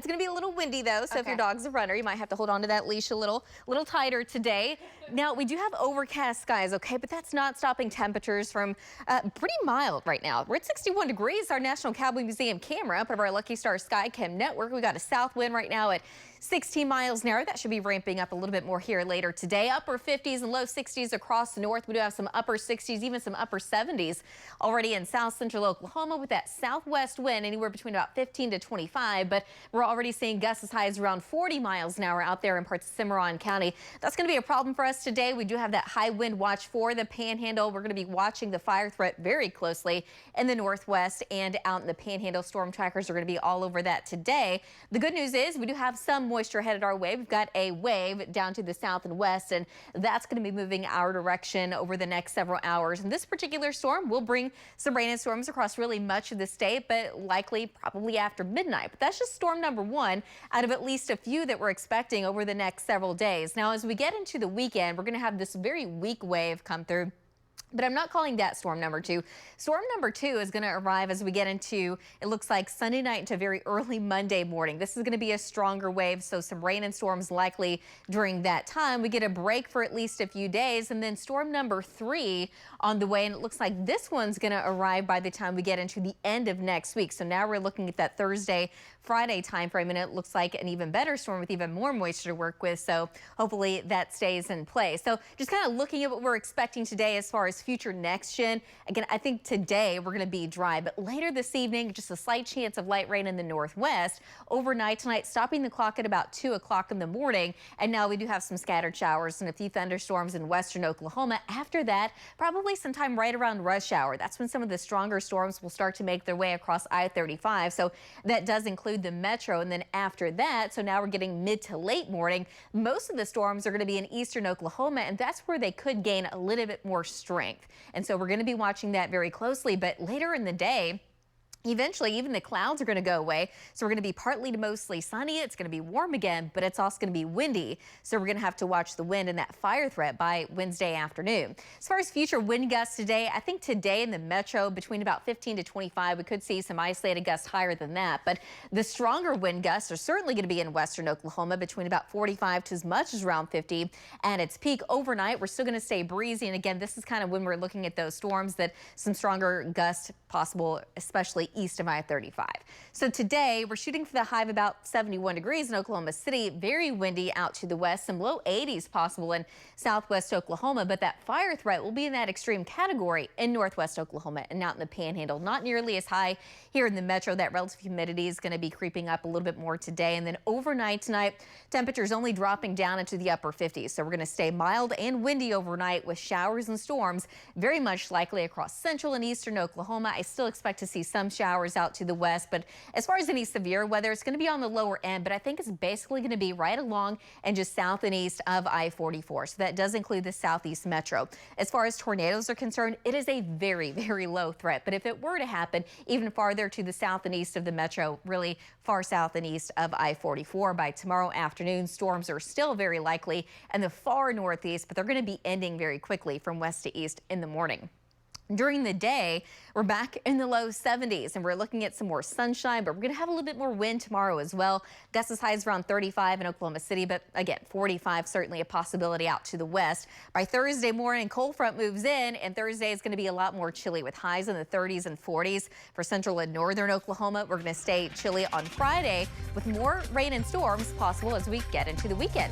It's going to be a little windy though, so if your Okay. dog's a runner, you might have to hold on to that leash a little tighter today. Now, we do have overcast skies, okay, but that's not stopping temperatures from pretty mild right now. We're at 61 degrees. Our National Cowboy Museum camera, part of our Lucky Star Sky Cam network. We got a south wind right now at 16 miles an hour. That should be ramping up a little bit more here later today. Upper 50s and low 60s across the north. We do have some upper 60s, even some upper 70s already in south central Oklahoma with that southwest wind anywhere between about 15 to 25. But we're already seeing gusts as high as around 40 miles an hour out there in parts of Cimarron County. That's going to be a problem for us today. We do have that high wind watch for the Panhandle. We're going to be watching the fire threat very closely in the northwest and out in the Panhandle. Storm trackers are going to be all over that today. The good news is we do have some moisture headed our way. We've got a wave down to the south and west, and that's going to be moving our direction over the next several hours. And this particular storm will bring some rain and storms across really much of the state, but likely probably after midnight. But that's just storm number one out of at least a few that we're expecting over the next several days. Now, as we get into the weekend, we're going to have this very weak wave come through. But I'm not calling that storm number two. Storm number two is going to arrive as we get into, it looks like Sunday night into very early Monday morning. This is going to be a stronger wave, so some rain and storms likely during that time. We get a break for at least a few days, and then storm number three on the way, and it looks like this one's going to arrive by the time we get into the end of next week. So now we're looking at that Thursday, Friday time frame, and it looks like an even better storm with even more moisture to work with. So hopefully that stays in place. So just kind of looking at what we're expecting today as far as future next gen. Again, I think today we're going to be dry, but later this evening, just a slight chance of light rain in the northwest. Overnight tonight, stopping the clock at about 2 o'clock in the morning. And now we do have some scattered showers and a few thunderstorms in western Oklahoma. After that, probably sometime right around rush hour. That's when some of the stronger storms will start to make their way across I-35. So that does include the metro. And then after that, so now we're getting mid to late morning. Most of the storms are going to be in eastern Oklahoma, and that's where they could gain a little bit more strength. And so we're going to be watching that very closely. But later in the day, eventually, even the clouds are going to go away. So we're going to be partly to mostly sunny. It's going to be warm again, but it's also going to be windy. So we're going to have to watch the wind and that fire threat by Wednesday afternoon. As far as future wind gusts today, I think today in the metro between about 15 to 25, we could see some isolated gusts higher than that. But the stronger wind gusts are certainly going to be in western Oklahoma between about 45 to as much as around 50. And its peak overnight, we're still going to stay breezy. And again, this is kind of when we're looking at those storms that some stronger gusts possible, especially east of I-35. So today we're shooting for the high of about 71 degrees in Oklahoma City. Very windy out to the west, some low 80s possible in southwest Oklahoma, but that fire threat will be in that extreme category in northwest Oklahoma and out in the Panhandle. Not nearly as high here in the metro. That relative humidity is going to be creeping up a little bit more today. And then overnight tonight, temperatures only dropping down into the upper 50s. So we're going to stay mild and windy overnight with showers and storms very much likely across central and eastern Oklahoma. I still expect to see some showers out to the west, but as far as any severe weather, it's going to be on the lower end, but I think it's basically going to be right along and just south and east of I-44. So that does include the southeast metro. As far as tornadoes are concerned, it is a very, very low threat, but if it were to happen even farther to the south and east of the metro, really far south and east of I-44 by tomorrow afternoon, storms are still very likely in the far northeast, but they're going to be ending very quickly from west to east in the morning. During the day, we're back in the low 70s, and we're looking at some more sunshine, but we're going to have a little bit more wind tomorrow as well. Gusts as high as around 35 in Oklahoma City, but again, 45 certainly a possibility out to the west. By Thursday morning, cold front moves in, and Thursday is going to be a lot more chilly with highs in the 30s and 40s for central and northern Oklahoma. We're going to stay chilly on Friday with more rain and storms possible as we get into the weekend.